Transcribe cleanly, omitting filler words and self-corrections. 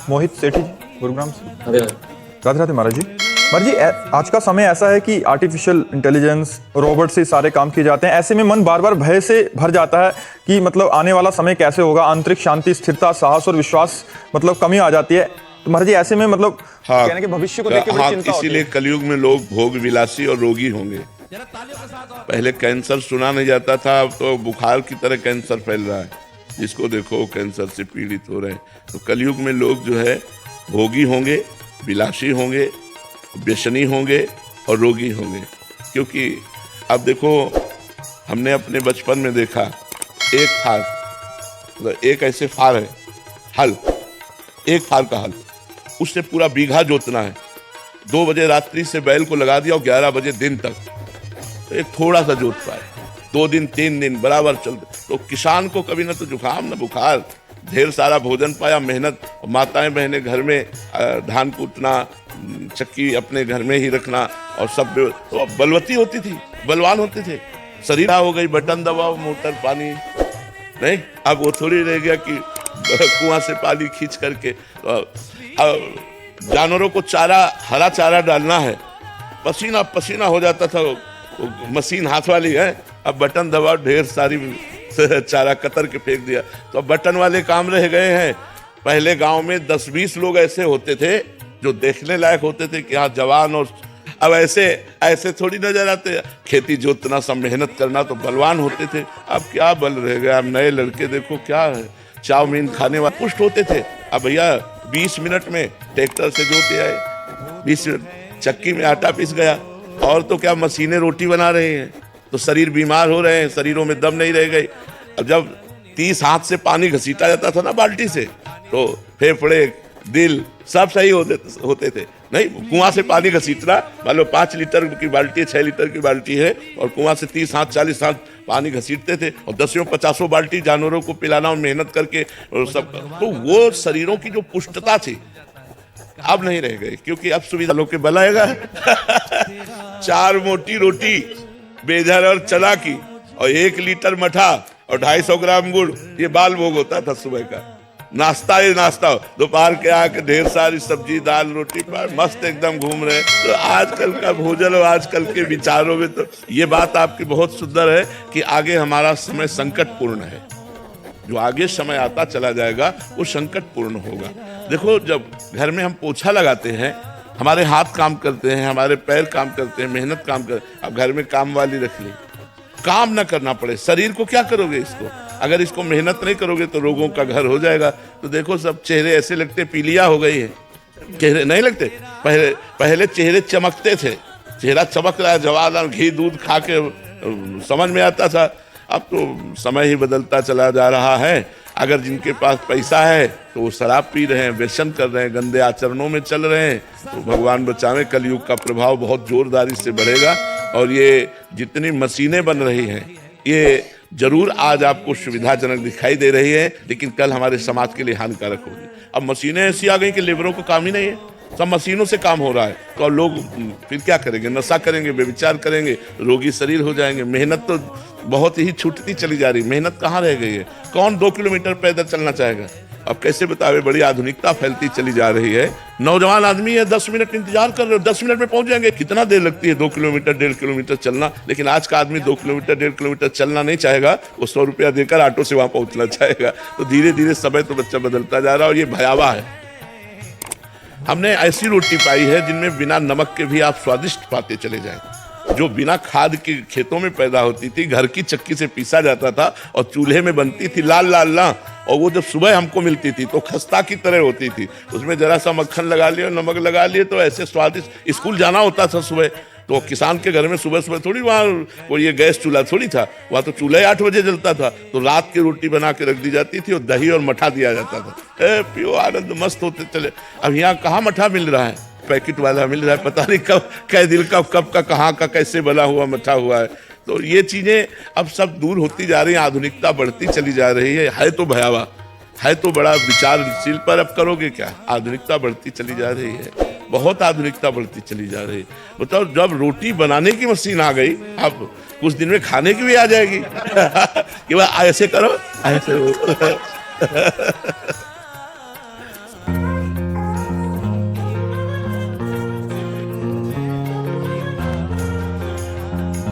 मोहित सेठी जी, गुरुग्राम से। राधे राधे राधे महाराज जी। महाराज जी, आज का समय ऐसा है कि आर्टिफिशियल इंटेलिजेंस, रोबोट से सारे काम किए जाते हैं। ऐसे में मन बार बार भय से भर जाता है कि मतलब आने वाला समय कैसे होगा। आंतरिक शांति, स्थिरता, साहस और विश्वास मतलब कमी आ जाती है। तो महाराज जी, ऐसे में मतलब कहने के भविष्य को देख के बड़ी चिंता होती है। इसीलिए कलयुग में लोग भोग विलासी और रोगी होंगे। पहले कैंसर सुना नहीं जाता था, अब तो बुखार की तरह कैंसर फैल रहा है। जिसको देखो कैंसर से पीड़ित हो रहे हैं। तो कलयुग में लोग जो है भोगी होंगे, विलासी होंगे, व्यसनी होंगे और रोगी होंगे। क्योंकि अब देखो, हमने अपने बचपन में देखा, एक फार, मतलब एक ऐसे फार है, हल, एक फार का हल, उससे पूरा बीघा जोतना है। 2 बजे रात्रि से बैल को लगा दिया और 11 बजे दिन तक, तो एक थोड़ा सा जोत पाए। 2 दिन 3 दिन बराबर चलते। तो किसान को कभी ना तो जुकाम ना बुखार, ढेर सारा भोजन पाया, मेहनत। माताएं बहनें घर में धान कूटना, चक्की अपने घर में ही रखना और सब तो बलवती होती थी, बलवान होते थे। शरीर हो गई, बटन दबाओ, मोटर पानी नहीं। अब वो थोड़ी रह गया कि कुआं से पानी खींच करके। जानवरों को चारा, हरा चारा डालना है, पसीना पसीना हो जाता था। मशीन हाथ वाली है, अब बटन दबाओ, ढेर सारी चारा कतर के फेंक दिया। तो अब बटन वाले काम रह गए हैं। पहले गांव में 10-20 लोग ऐसे होते थे जो देखने लायक होते थे कि हाँ जवान। और अब ऐसे थोड़ी नजर आते। खेती जोतना, सब मेहनत करना, तो बलवान होते थे। अब क्या बल रह गया। अब नए लड़के देखो क्या है, चाउमीन खाने वाले पुष्ट होते थे। अब भैया 20 मिनट में ट्रैक्टर से जोते आए, 20 मिनट चक्की में आटा पिस गया। और तो क्या मशीनें रोटी बना रही हैं। तो शरीर बीमार हो रहे हैं, शरीरों में दम नहीं रह गई। अब जब 30 हाथ से पानी घसीटा जाता था ना बाल्टी से, तो फेफड़े, दिल सब सही होते थे। नहीं, कुआं से पानी घसीटना, मान लो 5 लीटर की बाल्टी, 6 लीटर की बाल्टी है, और कुआं से 30 हाथ 40 हाथ पानी घसीटते थे। और 10-50 बाल्टी जानवरों को पिलाना और मेहनत करके और सब। तो वो शरीरों की जो पुष्टता थी अब नहीं रह गई। क्योंकि अब सुविधा लोग के बलाएगा 4 मोटी रोटी बेजर और चना की, और 1 लीटर मठा और 250 ग्राम गुड़, ये बाल भोग होता था सुबह का। नाश्ता ही नाश्ता, दोपहर के आके ढेर सारी सब्जी, दाल, रोटी पर मस्त एकदम घूम रहे। तो आजकल का भोजन और आजकल के विचारों में तो ये बात आपकी बहुत सुंदर है कि आगे हमारा समय संकटपूर्ण है। जो आगे समय आता चला जाएगा वो संकटपूर्ण होगा। देखो, जब घर में हम पोछा लगाते हैं, हमारे हाथ काम करते हैं, हमारे पैर काम करते हैं, मेहनत काम करते। अब घर में काम वाली रख ली, काम ना करना पड़े। शरीर को क्या करोगे इसको? अगर इसको मेहनत नहीं करोगे तो रोगों का घर हो जाएगा। तो देखो, सब चेहरे ऐसे लगते, पीलिया हो गई है। चेहरे नहीं लगते, पहले चेहरे चमकते थे। चेहरा चमक रहा है, जवान, घी दूध खा के समझ में आता था। अब तो समय ही बदलता चला जा रहा है। अगर जिनके पास पैसा है तो वो शराब पी रहे हैं, व्यसन कर रहे हैं, गंदे आचरणों में चल रहे हैं। तो भगवान बचावे, कलयुग का प्रभाव बहुत जोरदारी से बढ़ेगा। और ये जितनी मशीनें बन रही हैं, ये जरूर आज आपको सुविधाजनक दिखाई दे रही है, लेकिन कल हमारे समाज के लिए हानिकारक होगी। अब मशीनें ऐसी आ गई कि लेबरों को काम ही नहीं है, सब मशीनों से काम हो रहा है। तो अब लोग फिर क्या करेंगे? नशा करेंगे, व्यभिचार करेंगे, रोगी शरीर हो जाएंगे। मेहनत तो बहुत ही छूटती चली जा रही। मेहनत कहाँ रह गई है? कौन 2 किलोमीटर पैदल चलना चाहेगा? अब कैसे बतावे, बड़ी आधुनिकता फैलती चली जा रही है। नौजवान आदमी है, 10 मिनट इंतजार कर रहे हो, 10 मिनट में पहुंच जाएंगे। कितना देर लगती है 2 किलोमीटर 1.5 किलोमीटर चलना? लेकिन आज का आदमी 2 किलोमीटर 1.5 किलोमीटर चलना नहीं चाहेगा, वो 100 रुपया देकर ऑटो से वहां पहुंचना चाहेगा। तो धीरे धीरे समय तो बच्चा बदलता जा रहा है, और ये भयावह है। हमने ऐसी रोटी पाई है जिनमें बिना नमक के भी आप स्वादिष्ट पाते चले जाएं। जो बिना खाद के खेतों में पैदा होती थी, घर की चक्की से पीसा जाता था और चूल्हे में बनती थी, लाल लाल ना। और वो जब सुबह हमको मिलती थी तो खस्ता की तरह होती थी। उसमें जरा सा मक्खन लगा लिया, नमक लगा लिए, तो ऐसे स्वादिष्ट। स्कूल जाना होता था सुबह, तो किसान के घर में सुबह सुबह थोड़ी वहाँ कोई ये गैस चूल्हा थोड़ी था, वहाँ तो चूल्हा 8 बजे जलता था। तो रात की रोटी बना के रख दी जाती थी और दही और मठा दिया जाता था। पियो, आनंद मस्त होते चले। अब यहाँ कहाँ मठा मिल रहा है? पैकेट वाला मिल रहा है, पता नहीं कब कै दिल का, कब का, कहाँ का, कैसे बना हुआ मठा हुआ है। तो ये चीजें अब सब दूर होती जा रही हैं, आधुनिकता बढ़ती चली जा रही है तो भयावह है, तो बड़ा विचारशील। पर अब करोगे क्या? आधुनिकता बढ़ती चली जा रही है, बहुत आधुनिकता बढ़ती चली जा रही है। बताओ, जब रोटी बनाने की मशीन आ गई, अब कुछ दिन में खाने की भी आ जाएगी कि भाई ऐसे करो, ऐसे